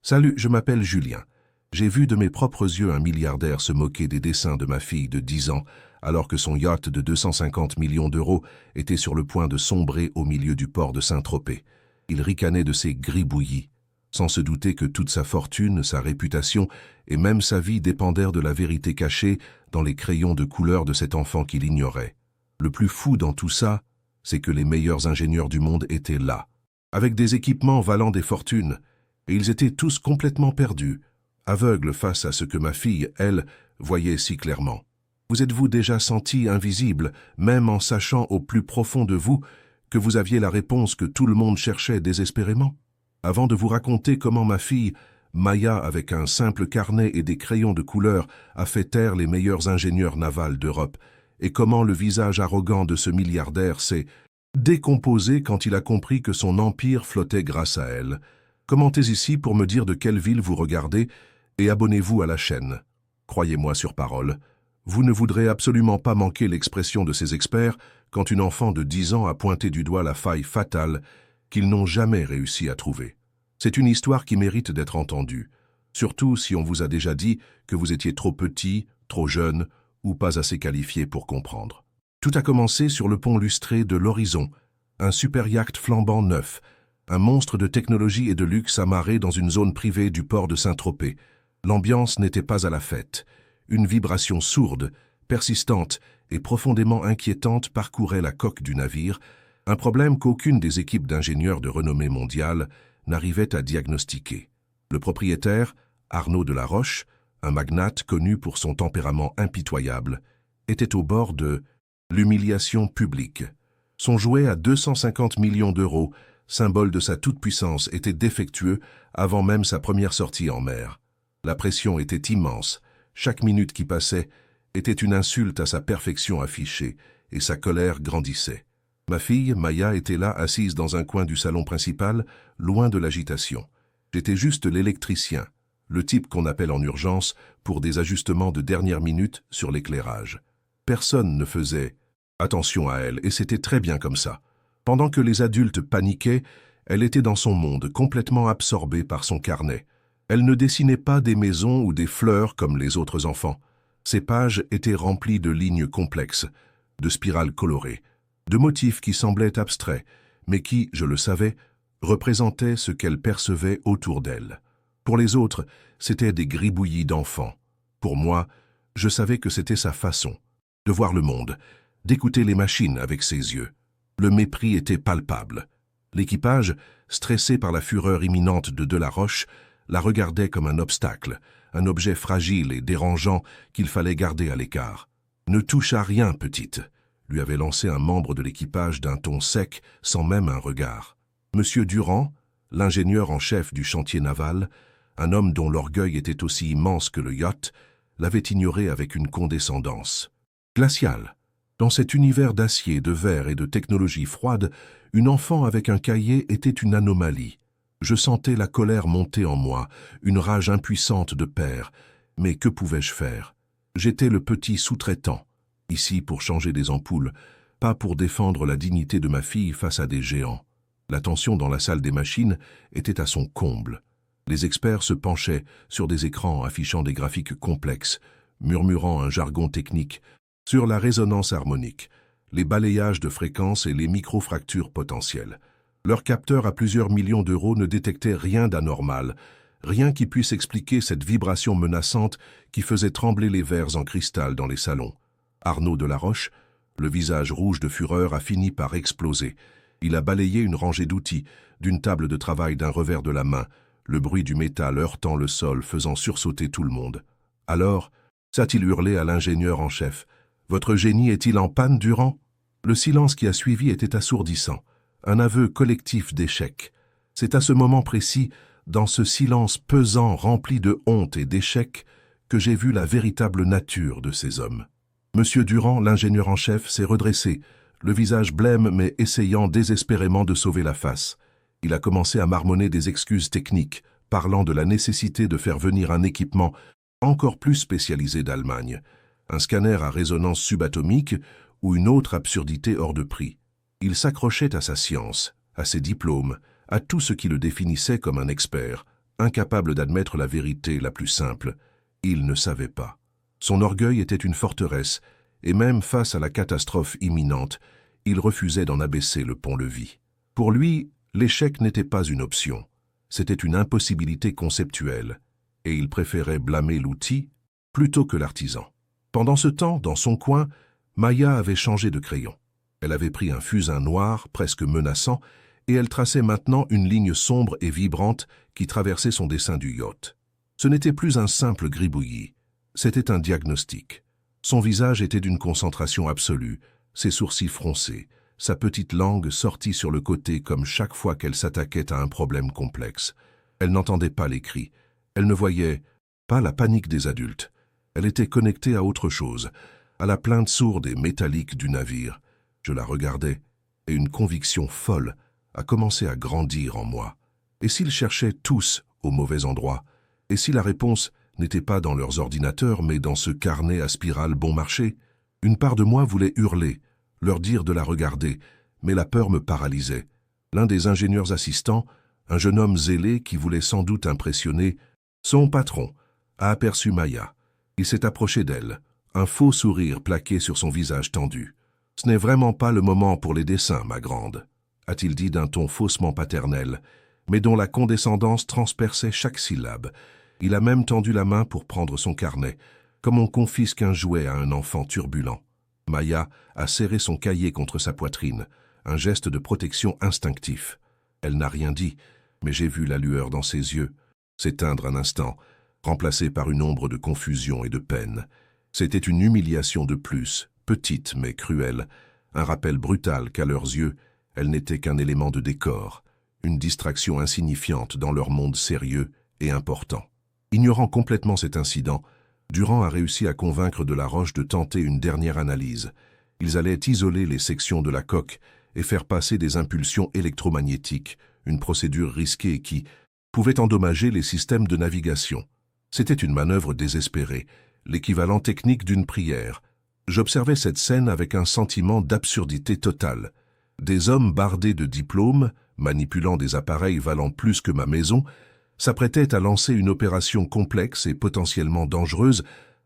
Salut, je m'appelle Julien. J'ai vu de mes propres yeux un milliardaire se moquer des dessins de ma fille de 10 ans, alors que son yacht de 250 millions d'euros était sur le point de sombrer au milieu du port de Saint-Tropez. Il ricanait de ses gribouillis, sans se douter que toute sa fortune, sa réputation et même sa vie dépendèrent de la vérité cachée dans les crayons de couleur de cet enfant qu'il ignorait. Le plus fou dans tout ça, c'est que les meilleurs ingénieurs du monde étaient là, avec des équipements valant des fortunes, et ils étaient tous complètement perdus, aveugles face à ce que ma fille, elle, voyait si clairement. Vous êtes-vous déjà senti invisible, même en sachant au plus profond de vous que vous aviez la réponse que tout le monde cherchait désespérément? Avant de vous raconter comment ma fille, Maya, avec un simple carnet et des crayons de couleur, a fait taire les meilleurs ingénieurs navals d'Europe, et comment le visage arrogant de ce milliardaire s'est décomposé quand il a compris que son empire flottait grâce à elle, commentez ici pour me dire de quelle ville vous regardez et abonnez-vous à la chaîne. Croyez-moi sur parole, vous ne voudrez absolument pas manquer l'expression de ces experts quand une enfant de 10 ans a pointé du doigt la faille fatale qu'ils n'ont jamais réussi à trouver. C'est une histoire qui mérite d'être entendue, surtout si on vous a déjà dit que vous étiez trop petit, trop jeune ou pas assez qualifié pour comprendre. Tout a commencé sur le pont lustré de l'Horizon, un super yacht flambant neuf, un monstre de technologie et de luxe amarré dans une zone privée du port de Saint-Tropez. L'ambiance n'était pas à la fête. Une vibration sourde, persistante et profondément inquiétante parcourait la coque du navire, un problème qu'aucune des équipes d'ingénieurs de renommée mondiale n'arrivait à diagnostiquer. Le propriétaire, Arnaud de la Roche, un magnate connu pour son tempérament impitoyable, était au bord de l'humiliation publique. Son jouet à 250 millions d'euros, symbole de sa toute-puissance, était défectueux avant même sa première sortie en mer. La pression était immense. Chaque minute qui passait était une insulte à sa perfection affichée, et sa colère grandissait. Ma fille, Maya, était là, assise dans un coin du salon principal, loin de l'agitation. J'étais juste l'électricien, le type qu'on appelle en urgence pour des ajustements de dernière minute sur l'éclairage. Personne ne faisait attention à elle, et c'était très bien comme ça. Pendant que les adultes paniquaient, elle était dans son monde, complètement absorbée par son carnet. Elle ne dessinait pas des maisons ou des fleurs comme les autres enfants. Ses pages étaient remplies de lignes complexes, de spirales colorées, de motifs qui semblaient abstraits, mais qui, je le savais, représentaient ce qu'elle percevait autour d'elle. Pour les autres, c'étaient des gribouillis d'enfants. Pour moi, je savais que c'était sa façon de voir le monde, d'écouter les machines avec ses yeux. Le mépris était palpable. L'équipage, stressé par la fureur imminente de Delaroche, la regardait comme un obstacle, un objet fragile et dérangeant qu'il fallait garder à l'écart. « Ne touche à rien, petite », lui avait lancé un membre de l'équipage d'un ton sec, sans même un regard. Monsieur Durand, l'ingénieur en chef du chantier naval, un homme dont l'orgueil était aussi immense que le yacht, l'avait ignoré avec une condescendance glaciale. Dans cet univers d'acier, de verre et de technologie froide, une enfant avec un cahier était une anomalie. Je sentais la colère monter en moi, une rage impuissante de père. Mais que pouvais-je faire? J'étais le petit sous-traitant, ici pour changer des ampoules, pas pour défendre la dignité de ma fille face à des géants. La tension dans la salle des machines était à son comble. Les experts se penchaient sur des écrans affichant des graphiques complexes, murmurant un jargon technique sur la résonance harmonique, les balayages de fréquences et les microfractures potentielles. Leurs capteurs à plusieurs millions d'euros ne détectaient rien d'anormal, rien qui puisse expliquer cette vibration menaçante qui faisait trembler les verres en cristal dans les salons. Arnaud de la Roche, le visage rouge de fureur, a fini par exploser. Il a balayé une rangée d'outils, d'une table de travail d'un revers de la main, le bruit du métal heurtant le sol faisant sursauter tout le monde. Alors, s'est-il hurlé à l'ingénieur en chef. « Votre génie est-il en panne, Durand ?» Le silence qui a suivi était assourdissant, un aveu collectif d'échec. C'est à ce moment précis, dans ce silence pesant rempli de honte et d'échec, que j'ai vu la véritable nature de ces hommes. Monsieur Durand, l'ingénieur en chef, s'est redressé, le visage blême mais essayant désespérément de sauver la face. Il a commencé à marmonner des excuses techniques, parlant de la nécessité de faire venir un équipement encore plus spécialisé d'Allemagne, un scanner à résonance subatomique ou une autre absurdité hors de prix. Il s'accrochait à sa science, à ses diplômes, à tout ce qui le définissait comme un expert, incapable d'admettre la vérité la plus simple. Il ne savait pas. Son orgueil était une forteresse, et même face à la catastrophe imminente, il refusait d'en abaisser le pont-levis. Pour lui, l'échec n'était pas une option, c'était une impossibilité conceptuelle, et il préférait blâmer l'outil plutôt que l'artisan. Pendant ce temps, dans son coin, Maya avait changé de crayon. Elle avait pris un fusain noir, presque menaçant, et elle traçait maintenant une ligne sombre et vibrante qui traversait son dessin du yacht. Ce n'était plus un simple gribouillis, c'était un diagnostic. Son visage était d'une concentration absolue, ses sourcils froncés, sa petite langue sortie sur le côté comme chaque fois qu'elle s'attaquait à un problème complexe. Elle n'entendait pas les cris, elle ne voyait pas la panique des adultes. Elle était connectée à autre chose, à la plainte sourde et métallique du navire. Je la regardais, et une conviction folle a commencé à grandir en moi. Et s'ils cherchaient tous au mauvais endroit? Et si la réponse n'était pas dans leurs ordinateurs, mais dans ce carnet à spirale bon marché? Une part de moi voulait hurler, leur dire de la regarder, mais la peur me paralysait. L'un des ingénieurs assistants, un jeune homme zélé qui voulait sans doute impressionner son patron, a aperçu Maya. Il s'est approché d'elle, un faux sourire plaqué sur son visage tendu. « Ce n'est vraiment pas le moment pour les dessins, ma grande », a-t-il dit d'un ton faussement paternel, mais dont la condescendance transperçait chaque syllabe. Il a même tendu la main pour prendre son carnet, comme on confisque un jouet à un enfant turbulent. Maya a serré son cahier contre sa poitrine, un geste de protection instinctif. Elle n'a rien dit, mais j'ai vu la lueur dans ses yeux s'éteindre un instant, remplacée par une ombre de confusion et de peine. C'était une humiliation de plus, petite mais cruelle, un rappel brutal qu'à leurs yeux, elle n'était qu'un élément de décor, une distraction insignifiante dans leur monde sérieux et important. Ignorant complètement cet incident, Durand a réussi à convaincre Delaroche de tenter une dernière analyse. Ils allaient isoler les sections de la coque et faire passer des impulsions électromagnétiques, une procédure risquée qui pouvait endommager les systèmes de navigation. C'était une manœuvre désespérée, l'équivalent technique d'une prière. J'observais cette scène avec un sentiment d'absurdité totale. Des hommes bardés de diplômes, manipulant des appareils valant plus que ma maison, s'apprêtaient à lancer une opération complexe et potentiellement dangereuse,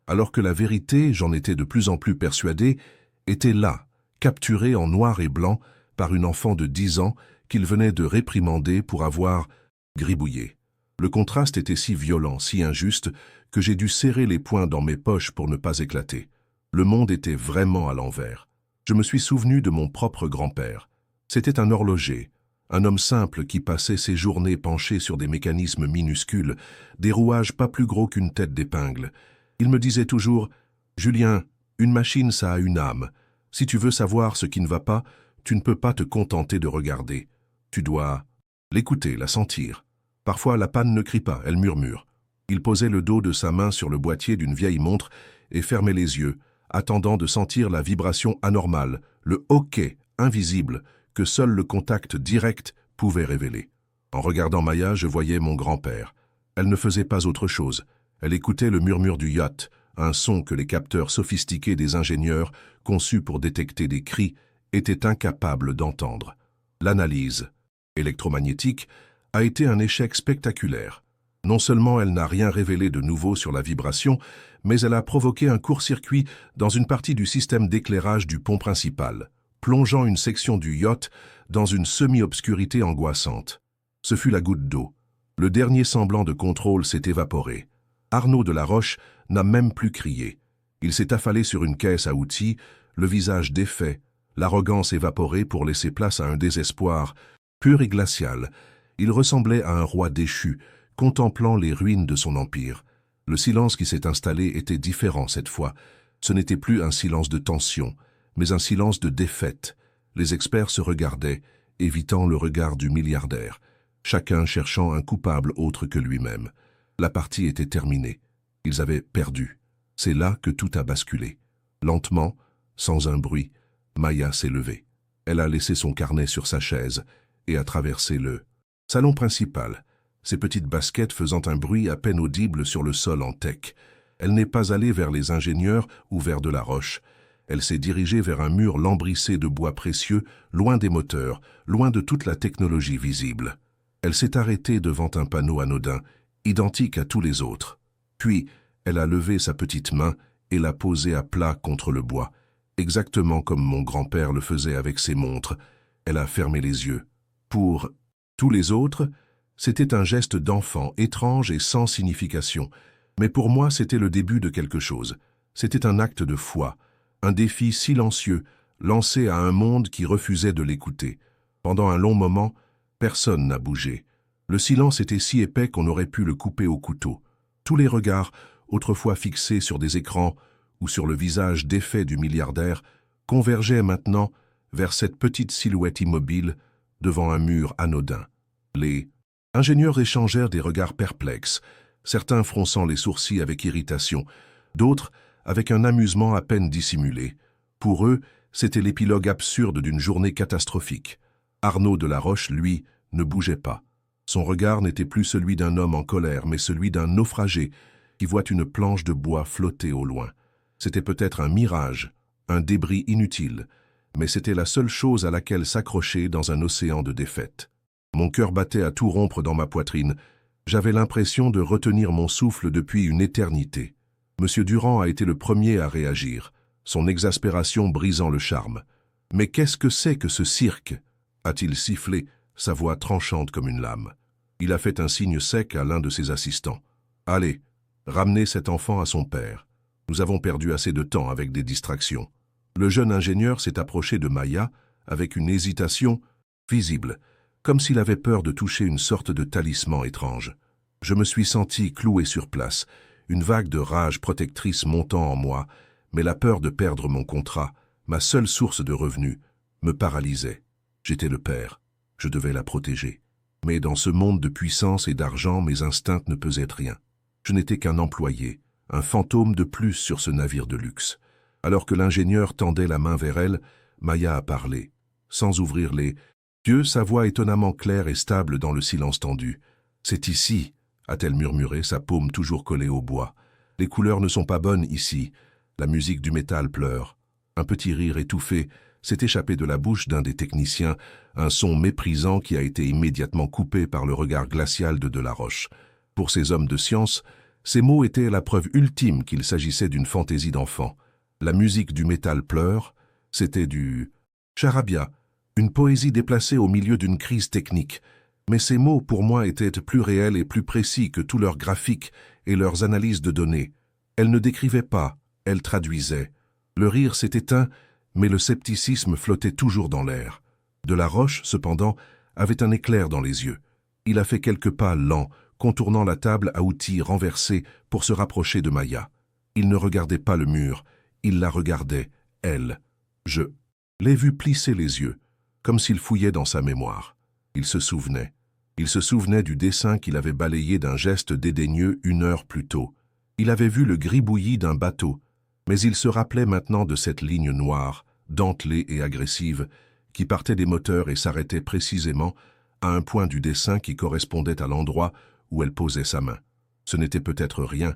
alors que la vérité, j'en étais de plus en plus persuadé, était là, capturée en noir et blanc par une enfant de 10 ans qu'il venait de réprimander pour avoir gribouillé. Le contraste était si violent, si injuste, que j'ai dû serrer les poings dans mes poches pour ne pas éclater. Le monde était vraiment à l'envers. Je me suis souvenu de mon propre grand-père. C'était un horloger, un homme simple qui passait ses journées penché sur des mécanismes minuscules, des rouages pas plus gros qu'une tête d'épingle. Il me disait toujours « Julien, une machine ça a une âme. Si tu veux savoir ce qui ne va pas, tu ne peux pas te contenter de regarder. Tu dois l'écouter, la sentir. Parfois la panne ne crie pas, elle murmure. » Il posait le dos de sa main sur le boîtier d'une vieille montre et fermait les yeux, attendant de sentir la vibration anormale, le hoquet invisible que seul le contact direct pouvait révéler. En regardant Maya, je voyais mon grand-père. Elle ne faisait pas autre chose. Elle écoutait le murmure du yacht, un son que les capteurs sophistiqués des ingénieurs, conçus pour détecter des cris, étaient incapables d'entendre. L'analyse électromagnétique a été un échec spectaculaire. Non seulement elle n'a rien révélé de nouveau sur la vibration, mais elle a provoqué un court-circuit dans une partie du système d'éclairage du pont principal, plongeant une section du yacht dans une semi-obscurité angoissante. Ce fut la goutte d'eau. Le dernier semblant de contrôle s'est évaporé. Arnaud Delaroche n'a même plus crié. Il s'est affalé sur une caisse à outils, le visage défait, l'arrogance évaporée pour laisser place à un désespoir pur et glacial. Il ressemblait à un roi déchu, contemplant les ruines de son empire. Le silence qui s'est installé était différent cette fois. Ce n'était plus un silence de tension, mais un silence de défaite. Les experts se regardaient, évitant le regard du milliardaire, chacun cherchant un coupable autre que lui-même. La partie était terminée. Ils avaient perdu. C'est là que tout a basculé. Lentement, sans un bruit, Maya s'est levée. Elle a laissé son carnet sur sa chaise et a traversé le salon principal, ses petites baskets faisant un bruit à peine audible sur le sol en teck. Elle n'est pas allée vers les ingénieurs ou vers Delaroche. Elle s'est dirigée vers un mur lambrissé de bois précieux, loin des moteurs, loin de toute la technologie visible. Elle s'est arrêtée devant un panneau anodin identique à tous les autres. Puis, elle a levé sa petite main et l'a posée à plat contre le bois, exactement comme mon grand-père le faisait avec ses montres. Elle a fermé les yeux. Pour tous les autres, c'était un geste d'enfant étrange et sans signification. Mais pour moi, c'était le début de quelque chose. C'était un acte de foi, un défi silencieux, lancé à un monde qui refusait de l'écouter. Pendant un long moment, personne n'a bougé. Le silence était si épais qu'on aurait pu le couper au couteau. Tous les regards, autrefois fixés sur des écrans ou sur le visage défait du milliardaire, convergeaient maintenant vers cette petite silhouette immobile devant un mur anodin. Les ingénieurs échangèrent des regards perplexes, certains fronçant les sourcils avec irritation, d'autres avec un amusement à peine dissimulé. Pour eux, c'était l'épilogue absurde d'une journée catastrophique. Arnaud de la Roche, lui, ne bougeait pas. Son regard n'était plus celui d'un homme en colère, mais celui d'un naufragé qui voit une planche de bois flotter au loin. C'était peut-être un mirage, un débris inutile, mais c'était la seule chose à laquelle s'accrocher dans un océan de défaite. Mon cœur battait à tout rompre dans ma poitrine. J'avais l'impression de retenir mon souffle depuis une éternité. Monsieur Durand a été le premier à réagir, son exaspération brisant le charme. « Mais qu'est-ce que c'est que ce cirque ?» a-t-il sifflé, sa voix tranchante comme une lame. Il a fait un signe sec à l'un de ses assistants. « Allez, ramenez cet enfant à son père. Nous avons perdu assez de temps avec des distractions. » Le jeune ingénieur s'est approché de Maya avec une hésitation visible, comme s'il avait peur de toucher une sorte de talisman étrange. Je me suis senti cloué sur place, une vague de rage protectrice montant en moi, mais la peur de perdre mon contrat, ma seule source de revenus, me paralysait. J'étais le père, je devais la protéger. Mais dans ce monde de puissance et d'argent, mes instincts ne pesaient rien. Je n'étais qu'un employé, un fantôme de plus sur ce navire de luxe. Alors que l'ingénieur tendait la main vers elle, Maya a parlé. Sans ouvrir les yeux, sa voix étonnamment claire et stable dans le silence tendu. « C'est ici », a-t-elle murmuré, sa paume toujours collée au bois. « Les couleurs ne sont pas bonnes ici. La musique du métal pleure. » Un petit rire étouffé s'est échappé de la bouche d'un des techniciens, un son méprisant qui a été immédiatement coupé par le regard glacial de la Roche. Pour ces hommes de science, ces mots étaient la preuve ultime qu'il s'agissait d'une fantaisie d'enfant. La musique du métal pleure, c'était du charabia, une poésie déplacée au milieu d'une crise technique. Mais ces mots, pour moi, étaient plus réels et plus précis que tous leurs graphiques et leurs analyses de données. Elles ne décrivaient pas, elles traduisaient. Le rire s'est éteint, mais le scepticisme flottait toujours dans l'air. De la Roche, cependant, avait un éclair dans les yeux. Il a fait quelques pas lents, contournant la table à outils renversée pour se rapprocher de Maya. Il ne regardait pas le mur, il la regardait, elle. Je l'ai vu plisser les yeux, comme s'il fouillait dans sa mémoire. Il se souvenait. Il se souvenait du dessin qu'il avait balayé d'un geste dédaigneux 1 heure plus tôt. Il avait vu le gribouillis d'un bateau, mais il se rappelait maintenant de cette ligne noire, dentelée et agressive, qui partait des moteurs et s'arrêtait précisément à un point du dessin qui correspondait à l'endroit où elle posait sa main. Ce n'était peut-être rien,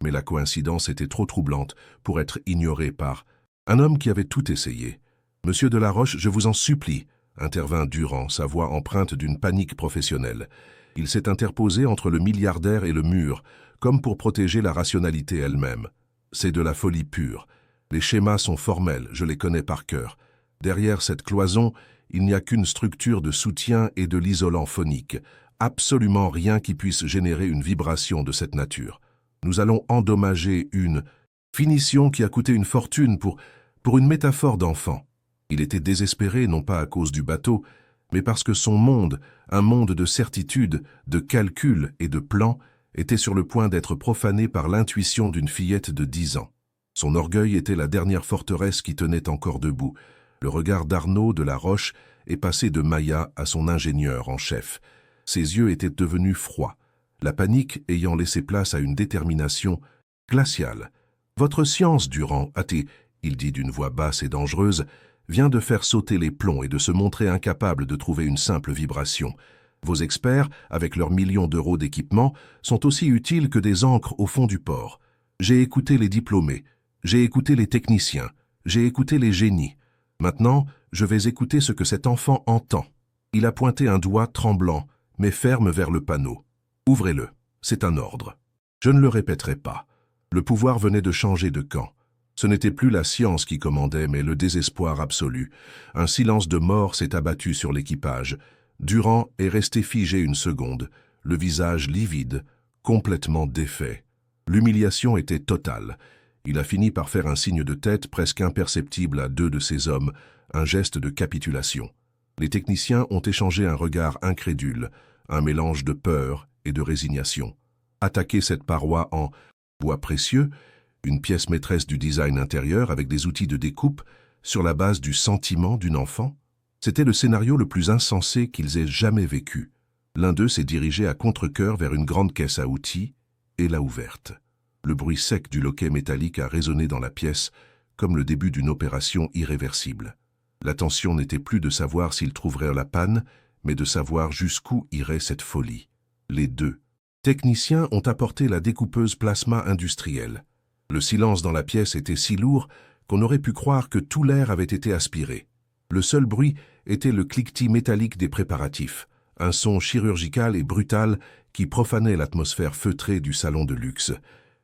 mais la coïncidence était trop troublante pour être ignorée par un homme qui avait tout essayé. « Monsieur de la Roche, je vous en supplie », intervint Durand, sa voix empreinte d'une panique professionnelle. Il s'est interposé entre le milliardaire et le mur, comme pour protéger la rationalité elle-même. C'est de la folie pure. Les schémas sont formels, je les connais par cœur. Derrière cette cloison, il n'y a qu'une structure de soutien et de l'isolant phonique. Absolument rien qui puisse générer une vibration de cette nature. Nous allons endommager une finition qui a coûté une fortune pour une métaphore d'enfant. Il était désespéré, non pas à cause du bateau, mais parce que son monde, un monde de certitude, de calcul et de plans, était sur le point d'être profané par l'intuition d'une fillette de 10 ans. Son orgueil était la dernière forteresse qui tenait encore debout. Le regard d'Arnaud de la Roche est passé de Maya à son ingénieur en chef. Ses yeux étaient devenus froids, la panique ayant laissé place à une détermination glaciale. « Votre science, Durand, il dit d'une voix basse et dangereuse, vient de faire sauter les plombs et de se montrer incapable de trouver une simple vibration. Vos experts, avec leurs millions d'euros d'équipement, sont aussi utiles que des ancres au fond du port. J'ai écouté les diplômés, j'ai écouté les techniciens, j'ai écouté les génies. Maintenant, je vais écouter ce que cet enfant entend. » Il a pointé un doigt tremblant, mais ferme vers le panneau. « Ouvrez-le. » c'est un ordre. Je ne le répéterai pas. Le pouvoir venait de changer de camp. Ce n'était plus la science qui commandait, mais le désespoir absolu. Un silence de mort s'est abattu sur l'équipage. Durand est resté figé une seconde, le visage livide, complètement défait. L'humiliation était totale. Il a fini par faire un signe de tête presque imperceptible à deux de ses hommes, un geste de capitulation. Les techniciens ont échangé un regard incrédule, un mélange de peur et de résignation. Attaquer cette paroi en bois précieux, une pièce maîtresse du design intérieur avec des outils de découpe, sur la base du sentiment d'une enfant, c'était le scénario le plus insensé qu'ils aient jamais vécu. L'un d'eux s'est dirigé à contre-cœur vers une grande caisse à outils et l'a ouverte. Le bruit sec du loquet métallique a résonné dans la pièce, comme le début d'une opération irréversible. La tension n'était plus de savoir s'ils trouveraient la panne, mais de savoir jusqu'où irait cette folie. Les deux techniciens ont apporté la découpeuse plasma industrielle. Le silence dans la pièce était si lourd qu'on aurait pu croire que tout l'air avait été aspiré. Le seul bruit était le cliquetis métallique des préparatifs, un son chirurgical et brutal qui profanait l'atmosphère feutrée du salon de luxe.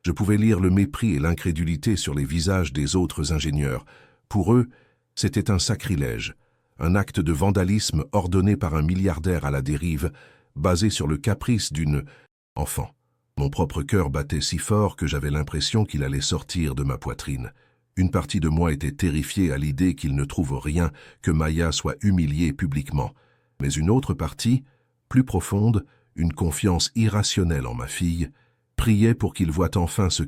Je pouvais lire le mépris et l'incrédulité sur les visages des autres ingénieurs. Pour eux, c'était un sacrilège, un acte de vandalisme ordonné par un milliardaire à la dérive, basé sur le caprice d'une enfant. Mon propre cœur battait si fort que j'avais l'impression qu'il allait sortir de ma poitrine. Une partie de moi était terrifiée à l'idée qu'il ne trouve rien, que Maya soit humiliée publiquement. Mais une autre partie, plus profonde, une confiance irrationnelle en ma fille, priait pour qu'il voie enfin ce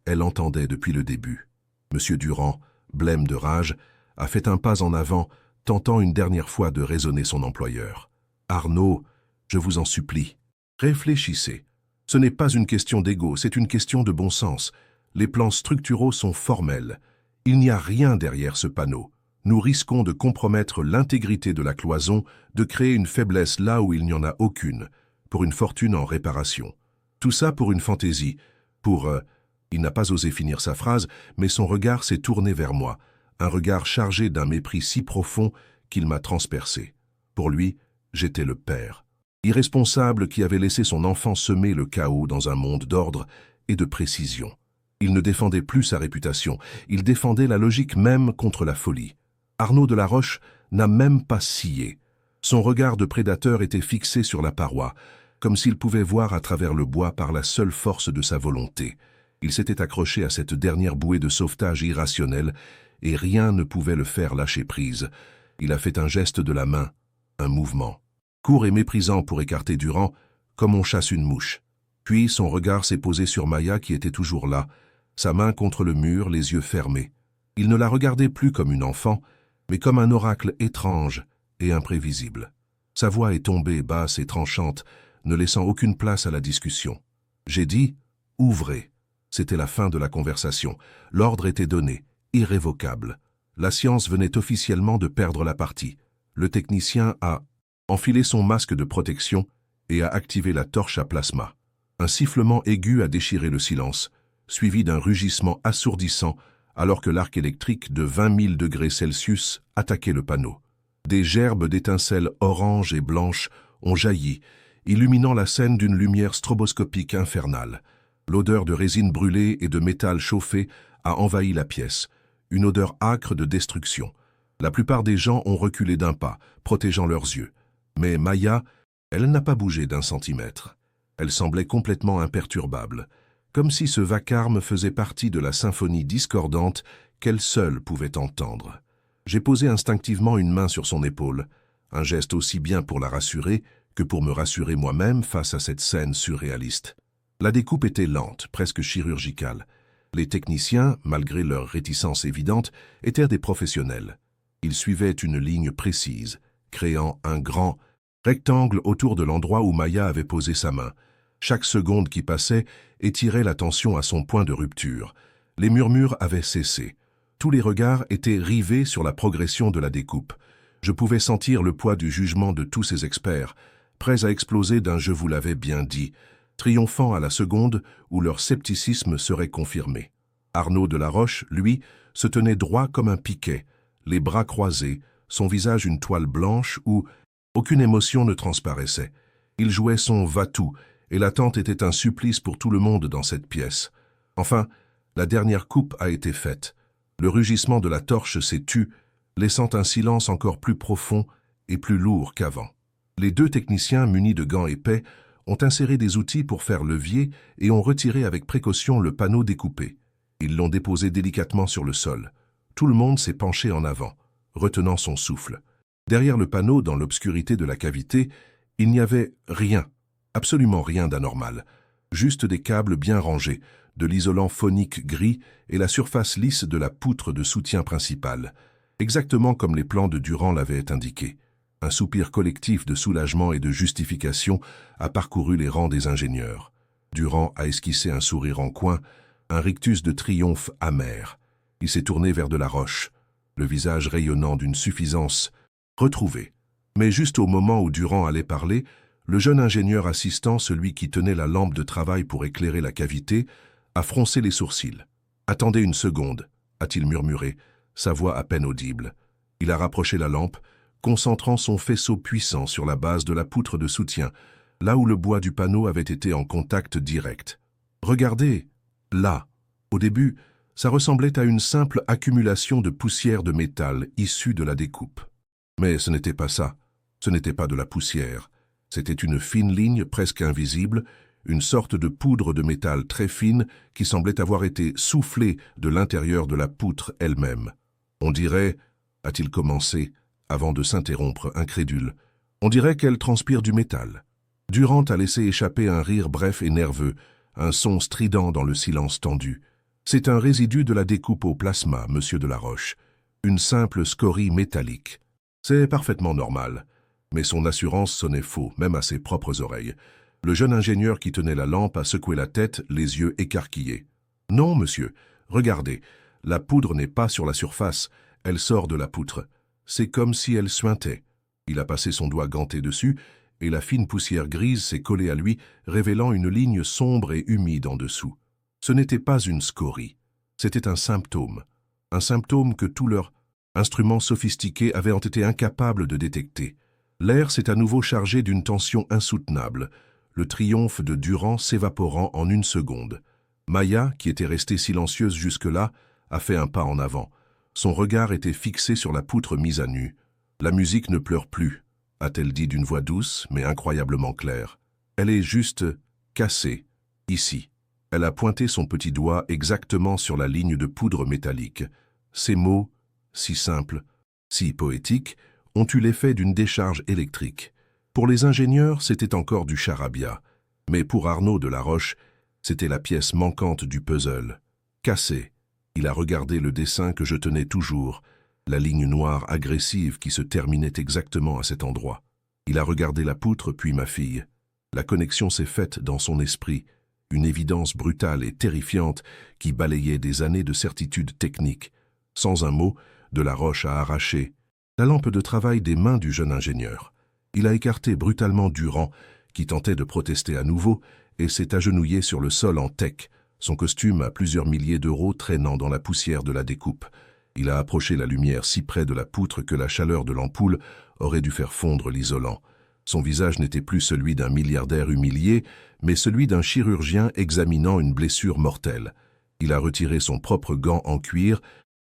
elle entendait depuis le début. Monsieur Durand, blême de rage, a fait un pas en avant, tentant une dernière fois de raisonner son employeur. « Arnaud, je vous en supplie, réfléchissez. Ce n'est pas une question d'ego, c'est une question de bon sens. Les plans structuraux sont formels. Il n'y a rien derrière ce panneau. Nous risquons de compromettre l'intégrité de la cloison, de créer une faiblesse là où il n'y en a aucune, pour une fortune en réparation. Tout ça pour une fantaisie, pour... Il n'a pas osé finir sa phrase, mais son regard s'est tourné vers moi, un regard chargé d'un mépris si profond qu'il m'a transpercé. Pour lui, j'étais le père, irresponsable qui avait laissé son enfant semer le chaos dans un monde d'ordre et de précision. Il ne défendait plus sa réputation, il défendait la logique même contre la folie. Arnaud de la Roche n'a même pas scié. Son regard de prédateur était fixé sur la paroi, comme s'il pouvait voir à travers le bois par la seule force de sa volonté. Il s'était accroché à cette dernière bouée de sauvetage irrationnelle, et rien ne pouvait le faire lâcher prise. Il a fait un geste de la main, un mouvement, court et méprisant pour écarter Durand, comme on chasse une mouche. Puis son regard s'est posé sur Maya qui était toujours là, sa main contre le mur, les yeux fermés. Il ne la regardait plus comme une enfant, mais comme un oracle étrange et imprévisible. Sa voix est tombée basse et tranchante, ne laissant aucune place à la discussion. J'ai dit « Ouvrez ». C'était la fin de la conversation. L'ordre était donné, irrévocable. La science venait officiellement de perdre la partie. Le technicien a enfilé son masque de protection et a activé la torche à plasma. Un sifflement aigu a déchiré le silence, suivi d'un rugissement assourdissant alors que l'arc électrique de 20 000 degrés Celsius attaquait le panneau. Des gerbes d'étincelles oranges et blanches ont jailli, illuminant la scène d'une lumière stroboscopique infernale. L'odeur de résine brûlée et de métal chauffé a envahi la pièce, une odeur âcre de destruction. La plupart des gens ont reculé d'un pas, protégeant leurs yeux. Mais Maya, elle n'a pas bougé d'un centimètre. Elle semblait complètement imperturbable, comme si ce vacarme faisait partie de la symphonie discordante qu'elle seule pouvait entendre. J'ai posé instinctivement une main sur son épaule, un geste aussi bien pour la rassurer que pour me rassurer moi-même face à cette scène surréaliste. La découpe était lente, presque chirurgicale. Les techniciens, malgré leur réticence évidente, étaient des professionnels. Ils suivaient une ligne précise, créant un grand rectangle autour de l'endroit où Maya avait posé sa main. Chaque seconde qui passait étirait la tension à son point de rupture. Les murmures avaient cessé. Tous les regards étaient rivés sur la progression de la découpe. Je pouvais sentir le poids du jugement de tous ces experts, prêts à exploser d'un « je vous l'avais bien dit », triomphant à la seconde où leur scepticisme serait confirmé. Arnaud de la Roche, lui, se tenait droit comme un piquet, les bras croisés, son visage une toile blanche où aucune émotion ne transparaissait. Il jouait son va-tout et l'attente était un supplice pour tout le monde dans cette pièce. Enfin, la dernière coupe a été faite. Le rugissement de la torche s'est tu, laissant un silence encore plus profond et plus lourd qu'avant. Les deux techniciens munis de gants épais ont inséré des outils pour faire levier et ont retiré avec précaution le panneau découpé. Ils l'ont déposé délicatement sur le sol. Tout le monde s'est penché en avant, retenant son souffle. Derrière le panneau, dans l'obscurité de la cavité, il n'y avait rien, absolument rien d'anormal. Juste des câbles bien rangés, de l'isolant phonique gris et la surface lisse de la poutre de soutien principale, exactement comme les plans de Durand l'avaient indiqué. Un soupir collectif de soulagement et de justification a parcouru les rangs des ingénieurs. Durand a esquissé un sourire en coin, un rictus de triomphe amer. Il s'est tourné vers Delaroche, le visage rayonnant d'une suffisance retrouvée. Mais juste au moment où Durand allait parler, le jeune ingénieur assistant, celui qui tenait la lampe de travail pour éclairer la cavité, a froncé les sourcils. « Attendez une seconde », a-t-il murmuré, sa voix à peine audible. Il a rapproché la lampe, concentrant son faisceau puissant sur la base de la poutre de soutien, là où le bois du panneau avait été en contact direct. « Regardez, là !» Au début, ça ressemblait à une simple accumulation de poussière de métal issue de la découpe. Mais ce n'était pas ça. Ce n'était pas de la poussière. C'était une fine ligne presque invisible, une sorte de poudre de métal très fine qui semblait avoir été soufflée de l'intérieur de la poutre elle-même. On dirait, a-t-il commencé, avant de s'interrompre incrédule, on dirait qu'elle transpire du métal. Durand a laissé échapper un rire bref et nerveux, un son strident dans le silence tendu. C'est un résidu de la découpe au plasma, monsieur Delaroche, une simple scorie métallique. C'est parfaitement normal. Mais son assurance sonnait faux, même à ses propres oreilles. Le jeune ingénieur qui tenait la lampe a secoué la tête, les yeux écarquillés. « Non, monsieur, regardez, la poudre n'est pas sur la surface, elle sort de la poutre. C'est comme si elle suintait. » Il a passé son doigt ganté dessus, et la fine poussière grise s'est collée à lui, révélant une ligne sombre et humide en dessous. Ce n'était pas une scorie, c'était un symptôme que tous leurs instruments sophistiqués avaient été incapables de détecter. L'air s'est à nouveau chargé d'une tension insoutenable, le triomphe de Durand s'évaporant en une seconde. Maya, qui était restée silencieuse jusque-là, a fait un pas en avant. Son regard était fixé sur la poutre mise à nu. « La musique ne pleure plus », a-t-elle dit d'une voix douce, mais incroyablement claire. « Elle est juste cassée, ici. » Elle a pointé son petit doigt exactement sur la ligne de poudre métallique. Ces mots, si simples, si poétiques, ont eu l'effet d'une décharge électrique. Pour les ingénieurs, c'était encore du charabia. Mais pour Arnaud Delaroche, c'était la pièce manquante du puzzle. Cassé. Il a regardé le dessin que je tenais toujours, la ligne noire agressive qui se terminait exactement à cet endroit. Il a regardé la poutre, puis ma fille. La connexion s'est faite dans son esprit, une évidence brutale et terrifiante qui balayait des années de certitude technique. Sans un mot, Delaroche a arraché la lampe de travail des mains du jeune ingénieur. Il a écarté brutalement Durand, qui tentait de protester à nouveau, et s'est agenouillé sur le sol en teck, son costume à plusieurs milliers d'euros traînant dans la poussière de la découpe. Il a approché la lumière si près de la poutre que la chaleur de l'ampoule aurait dû faire fondre l'isolant. Son visage n'était plus celui d'un milliardaire humilié, mais celui d'un chirurgien examinant une blessure mortelle. Il a retiré son propre gant en cuir,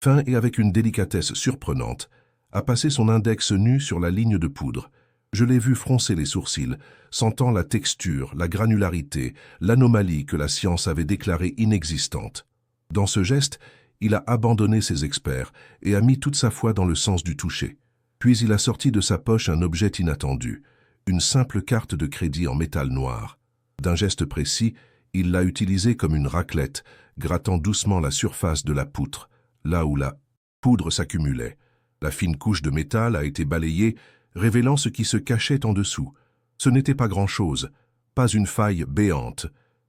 fin et avec une délicatesse surprenante, a passé son index nu sur la ligne de poudre. Je l'ai vu froncer les sourcils, sentant la texture, la granularité, l'anomalie que la science avait déclarée inexistante. Dans ce geste, il a abandonné ses experts et a mis toute sa foi dans le sens du toucher. Puis il a sorti de sa poche un objet inattendu, une simple carte de crédit en métal noir. D'un geste précis, il l'a utilisée comme une raclette, grattant doucement la surface de la poutre, là où la poudre s'accumulait. La fine couche de métal a été balayée, révélant ce qui se cachait en dessous. Ce n'était pas grand-chose, pas une faille béante.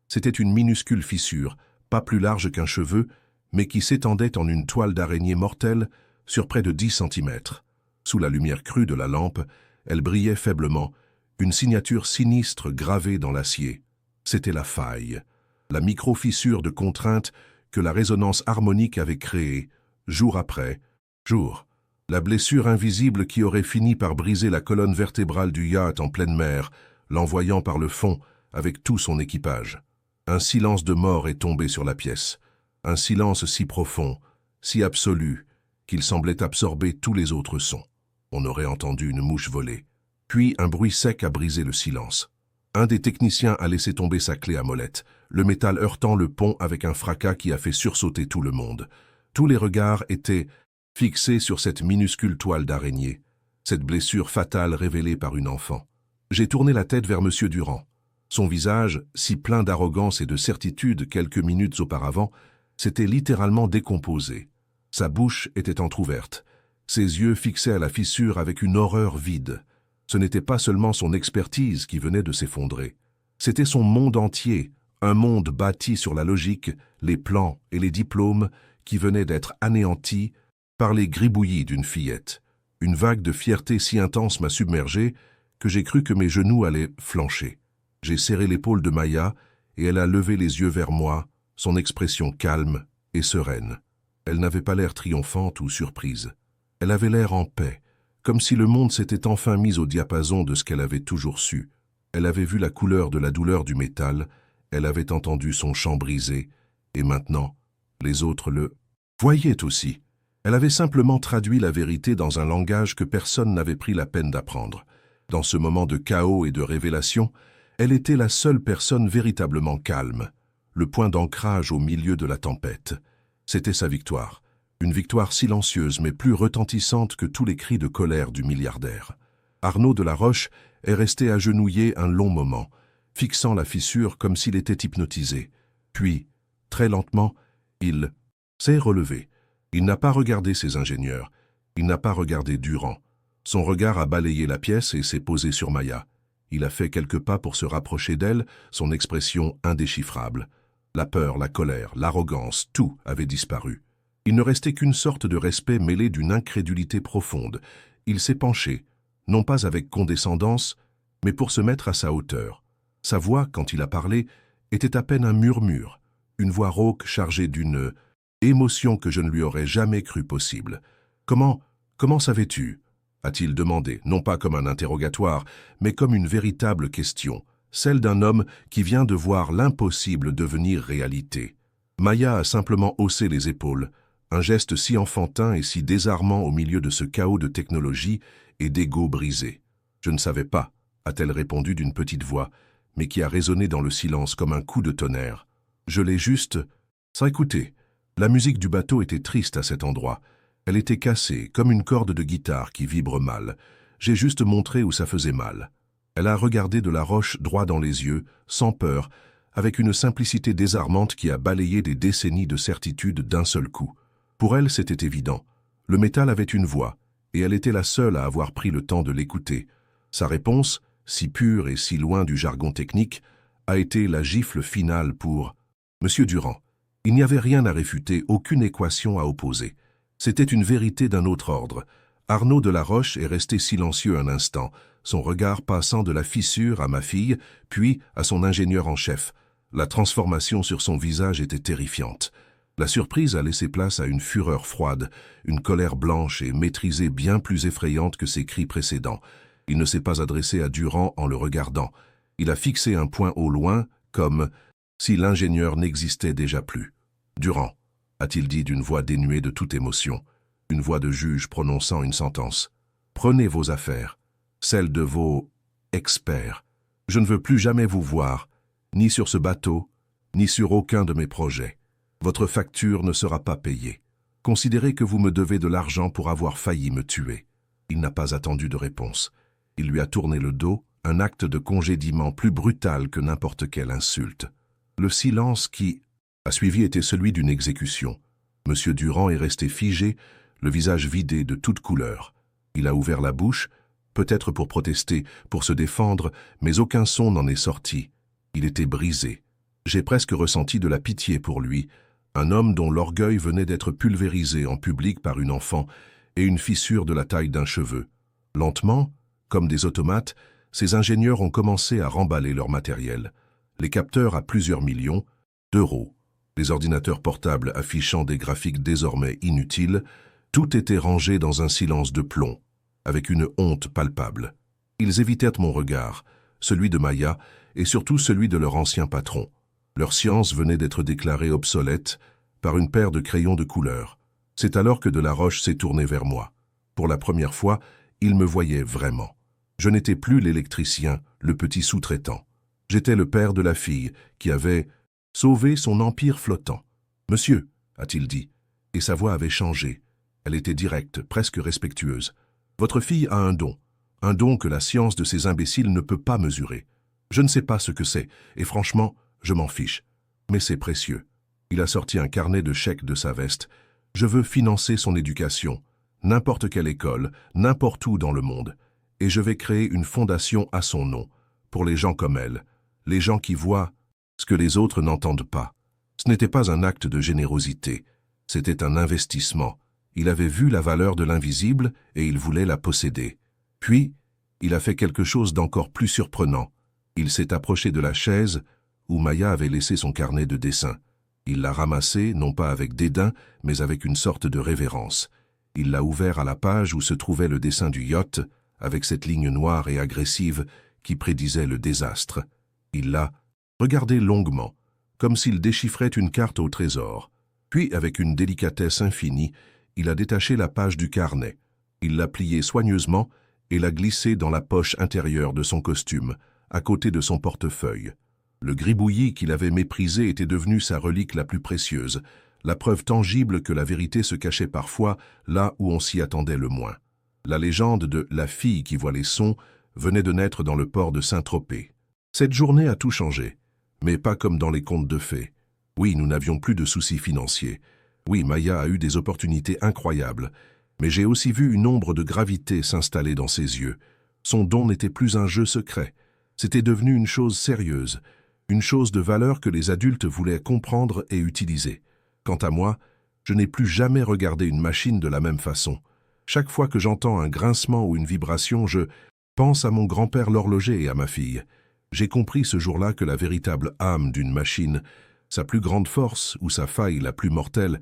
C'était une minuscule fissure, pas plus large qu'un cheveu, mais qui s'étendait en une toile d'araignée mortelle sur près de 10 centimètres. Sous la lumière crue de la lampe, elle brillait faiblement, une signature sinistre gravée dans l'acier. C'était la faille, la micro-fissure de contrainte que la résonance harmonique avait créée, jour après jour. La blessure invisible qui aurait fini par briser la colonne vertébrale du yacht en pleine mer, l'envoyant par le fond avec tout son équipage. Un silence de mort est tombé sur la pièce. Un silence si profond, si absolu, qu'il semblait absorber tous les autres sons. On aurait entendu une mouche voler. Puis un bruit sec a brisé le silence. Un des techniciens a laissé tomber sa clé à molette, le métal heurtant le pont avec un fracas qui a fait sursauter tout le monde. Tous les regards étaient fixés sur cette minuscule toile d'araignée, cette blessure fatale révélée par une enfant. J'ai tourné la tête vers M. Durand. Son visage, si plein d'arrogance et de certitude quelques minutes auparavant, s'était littéralement décomposé. Sa bouche était entr'ouverte, ses yeux fixés à la fissure avec une horreur vide. Ce n'était pas seulement son expertise qui venait de s'effondrer. C'était son monde entier, un monde bâti sur la logique, les plans et les diplômes qui venaient d'être anéantis par les gribouillis d'une fillette. Une vague de fierté si intense m'a submergé que j'ai cru que mes genoux allaient flancher. J'ai serré l'épaule de Maya et elle a levé les yeux vers moi, son expression calme et sereine. Elle n'avait pas l'air triomphante ou surprise. Elle avait l'air en paix, comme si le monde s'était enfin mis au diapason de ce qu'elle avait toujours su. Elle avait vu la couleur de la douleur du métal, elle avait entendu son chant brisé, et maintenant, les autres le voyaient aussi. Elle avait simplement traduit la vérité dans un langage que personne n'avait pris la peine d'apprendre. Dans ce moment de chaos et de révélation, elle était la seule personne véritablement calme, le point d'ancrage au milieu de la tempête. C'était sa victoire. Une victoire silencieuse mais plus retentissante que tous les cris de colère du milliardaire. Arnaud de la Roche est resté agenouillé un long moment, fixant la fissure comme s'il était hypnotisé. Puis, très lentement, il s'est relevé. Il n'a pas regardé ses ingénieurs. Il n'a pas regardé Durand. Son regard a balayé la pièce et s'est posé sur Maya. Il a fait quelques pas pour se rapprocher d'elle, son expression indéchiffrable. La peur, la colère, l'arrogance, tout avait disparu. Il ne restait qu'une sorte de respect mêlé d'une incrédulité profonde. Il s'est penché, non pas avec condescendance, mais pour se mettre à sa hauteur. Sa voix, quand il a parlé, était à peine un murmure, une voix rauque chargée d'une émotion que je ne lui aurais jamais cru possible. « Comment savais-tu » a-t-il demandé, non pas comme un interrogatoire, mais comme une véritable question, celle d'un homme qui vient de voir l'impossible devenir réalité. Maya a simplement haussé les épaules, un geste si enfantin et si désarmant au milieu de ce chaos de technologie et d'ego brisé. « Je ne savais pas », a-t-elle répondu d'une petite voix, mais qui a résonné dans le silence comme un coup de tonnerre. « Je l'ai juste... » Ça, écoutez, la musique du bateau était triste à cet endroit. Elle était cassée, comme une corde de guitare qui vibre mal. J'ai juste montré où ça faisait mal. Elle a regardé de la Roche droit dans les yeux, sans peur, avec une simplicité désarmante qui a balayé des décennies de certitude d'un seul coup. Pour elle, c'était évident. Le métal avait une voix, et elle était la seule à avoir pris le temps de l'écouter. Sa réponse, si pure et si loin du jargon technique, a été la gifle finale pour « Monsieur Durand ». Il n'y avait rien à réfuter, aucune équation à opposer. C'était une vérité d'un autre ordre. Arnaud de la Roche est resté silencieux un instant, son regard passant de la fissure à ma fille, puis à son ingénieur en chef. La transformation sur son visage était terrifiante. La surprise a laissé place à une fureur froide, une colère blanche et maîtrisée bien plus effrayante que ses cris précédents. Il ne s'est pas adressé à Durand en le regardant. Il a fixé un point au loin, comme si l'ingénieur n'existait déjà plus. « Durand », a-t-il dit d'une voix dénuée de toute émotion, une voix de juge prononçant une sentence. « Prenez vos affaires, celles de vos experts. Je ne veux plus jamais vous voir, ni sur ce bateau, ni sur aucun de mes projets. Votre facture ne sera pas payée. Considérez que vous me devez de l'argent pour avoir failli me tuer. » Il n'a pas attendu de réponse. Il lui a tourné le dos, un acte de congédiement plus brutal que n'importe quelle insulte. Le silence qui a suivi était celui d'une exécution. Monsieur Durand est resté figé, le visage vidé de toute couleur. Il a ouvert la bouche, peut-être pour protester, pour se défendre, mais aucun son n'en est sorti. Il était brisé. J'ai presque ressenti de la pitié pour lui, un homme dont l'orgueil venait d'être pulvérisé en public par une enfant et une fissure de la taille d'un cheveu. Lentement, comme des automates, ces ingénieurs ont commencé à remballer leur matériel. Les capteurs à plusieurs millions d'euros, les ordinateurs portables affichant des graphiques désormais inutiles, tout était rangé dans un silence de plomb, avec une honte palpable. Ils évitèrent mon regard, celui de Maya, et surtout celui de leur ancien patron. Leur science venait d'être déclarée obsolète par une paire de crayons de couleur. C'est alors que Delaroche s'est tourné vers moi. Pour la première fois, il me voyait vraiment. Je n'étais plus l'électricien, le petit sous-traitant. J'étais le père de la fille qui avait sauvé son empire flottant. « Monsieur », a-t-il dit, et sa voix avait changé. Elle était directe, presque respectueuse. « Votre fille a un don que la science de ces imbéciles ne peut pas mesurer. Je ne sais pas ce que c'est, et franchement, je m'en fiche. Mais c'est précieux. » Il a sorti un carnet de chèques de sa veste. « Je veux financer son éducation, n'importe quelle école, n'importe où dans le monde. Et je vais créer une fondation à son nom, pour les gens comme elle, les gens qui voient ce que les autres n'entendent pas. » Ce n'était pas un acte de générosité, c'était un investissement. Il avait vu la valeur de l'invisible et il voulait la posséder. Puis, il a fait quelque chose d'encore plus surprenant. Il s'est approché de la chaise où Maya avait laissé son carnet de dessin. Il l'a ramassé, non pas avec dédain, mais avec une sorte de révérence. Il l'a ouvert à la page où se trouvait le dessin du yacht, avec cette ligne noire et agressive qui prédisait le désastre. Il l'a regardé longuement, comme s'il déchiffrait une carte au trésor. Puis, avec une délicatesse infinie, il a détaché la page du carnet. Il l'a pliée soigneusement et l'a glissée dans la poche intérieure de son costume, à côté de son portefeuille. Le gribouillis qu'il avait méprisé était devenu sa relique la plus précieuse, la preuve tangible que la vérité se cachait parfois là où on s'y attendait le moins. La légende de « la fille qui voit les sons » venait de naître dans le port de Saint-Tropez. Cette journée a tout changé, mais pas comme dans les contes de fées. Oui, nous n'avions plus de soucis financiers. Oui, Maya a eu des opportunités incroyables, mais j'ai aussi vu une ombre de gravité s'installer dans ses yeux. Son don n'était plus un jeu secret, c'était devenu une chose sérieuse, une chose de valeur que les adultes voulaient comprendre et utiliser. Quant à moi, je n'ai plus jamais regardé une machine de la même façon. Chaque fois que j'entends un grincement ou une vibration, je pense à mon grand-père l'horloger et à ma fille. J'ai compris ce jour-là que la véritable âme d'une machine, sa plus grande force ou sa faille la plus mortelle,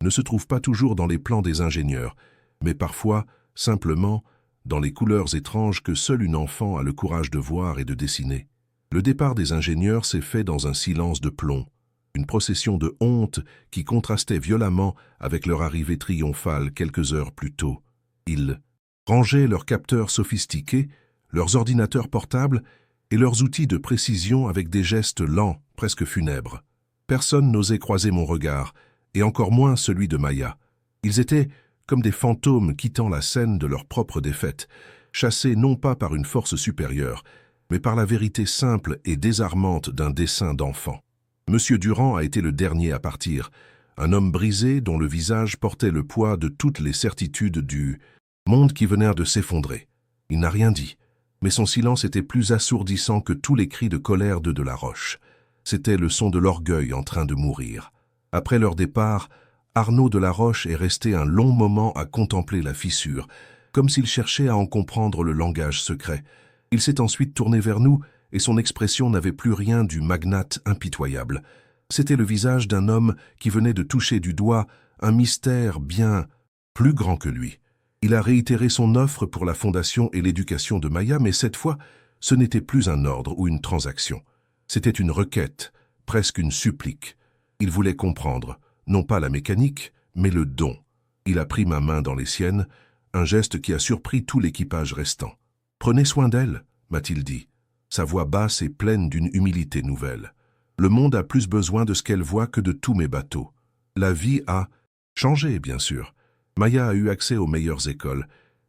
ne se trouve pas toujours dans les plans des ingénieurs, mais parfois, simplement, dans les couleurs étranges que seul une enfant a le courage de voir et de dessiner. Le départ des ingénieurs s'est fait dans un silence de plomb, une procession de honte qui contrastait violemment avec leur arrivée triomphale quelques heures plus tôt. Ils rangeaient leurs capteurs sophistiqués, leurs ordinateurs portables et leurs outils de précision avec des gestes lents, presque funèbres. Personne n'osait croiser mon regard, et encore moins celui de Maya. Ils étaient comme des fantômes quittant la scène de leur propre défaite, chassés non pas par une force supérieure, mais par la vérité simple et désarmante d'un dessein d'enfant. Monsieur Durand a été le dernier à partir, un homme brisé dont le visage portait le poids de toutes les certitudes du monde qui venait de s'effondrer. Il n'a rien dit, mais son silence était plus assourdissant que tous les cris de colère de Delaroche. C'était le son de l'orgueil en train de mourir. Après leur départ, Arnaud Delaroche est resté un long moment à contempler la fissure, comme s'il cherchait à en comprendre le langage secret. Il s'est ensuite tourné vers nous, et son expression n'avait plus rien du magnate impitoyable. C'était le visage d'un homme qui venait de toucher du doigt un mystère bien plus grand que lui. Il a réitéré son offre pour la fondation et l'éducation de Maya, mais cette fois, ce n'était plus un ordre ou une transaction. C'était une requête, presque une supplique. Il voulait comprendre, non pas la mécanique, mais le don. Il a pris ma main dans les siennes, un geste qui a surpris tout l'équipage restant. « Prenez soin d'elle », m'a-t-il dit. Sa voix basse et pleine d'une humilité nouvelle. Le monde a plus besoin de ce qu'elle voit que de tous mes bateaux. La vie a changé, bien sûr. Maya a eu accès aux meilleures écoles,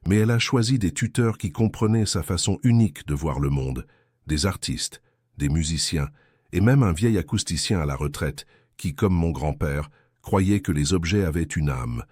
mais elle a choisi des tuteurs qui comprenaient sa façon unique de voir le monde, des artistes, des musiciens, et même un vieil acousticien à la retraite qui, comme mon grand-père, croyait que les objets avaient une âme.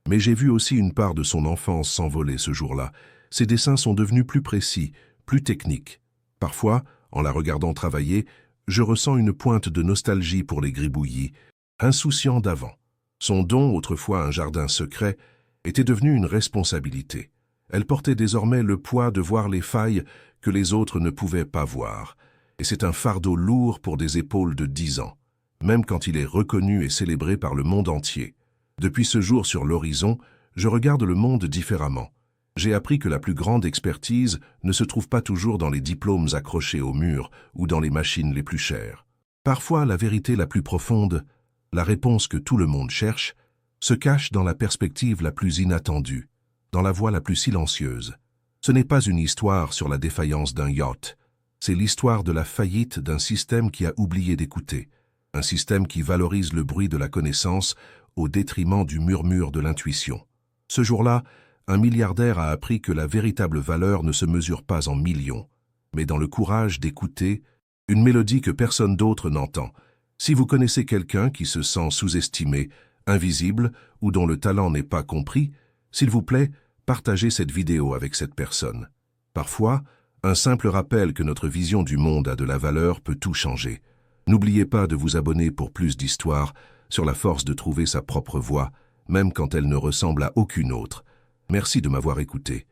Mais j'ai vu aussi une part de son enfance s'envoler ce jour-là. Ses dessins sont devenus plus précis, plus techniques. Parfois, en la regardant travailler, je ressens une pointe de nostalgie pour les gribouillis, insouciants d'avant. Son don, autrefois un jardin secret, était devenu une responsabilité. Elle portait désormais le poids de voir les failles que les autres ne pouvaient pas voir. Et c'est un fardeau lourd pour des épaules de 10 ans, même quand il est reconnu et célébré par le monde entier. Depuis ce jour sur l'horizon, je regarde le monde différemment. J'ai appris que la plus grande expertise ne se trouve pas toujours dans les diplômes accrochés au mur ou dans les machines les plus chères. Parfois, la vérité la plus profonde, la réponse que tout le monde cherche, se cache dans la perspective la plus inattendue, dans la voie la plus silencieuse. Ce n'est pas une histoire sur la défaillance d'un yacht, c'est l'histoire de la faillite d'un système qui a oublié d'écouter, un système qui valorise le bruit de la connaissance au détriment du murmure de l'intuition. Ce jour-là, un milliardaire a appris que la véritable valeur ne se mesure pas en millions, mais dans le courage d'écouter une mélodie que personne d'autre n'entend. Si vous connaissez quelqu'un qui se sent sous-estimé, invisible ou dont le talent n'est pas compris, s'il vous plaît, partagez cette vidéo avec cette personne. Parfois, un simple rappel que notre vision du monde a de la valeur peut tout changer. N'oubliez pas de vous abonner pour plus d'histoires sur la force de trouver sa propre voie, même quand elle ne ressemble à aucune autre. Merci de m'avoir écouté.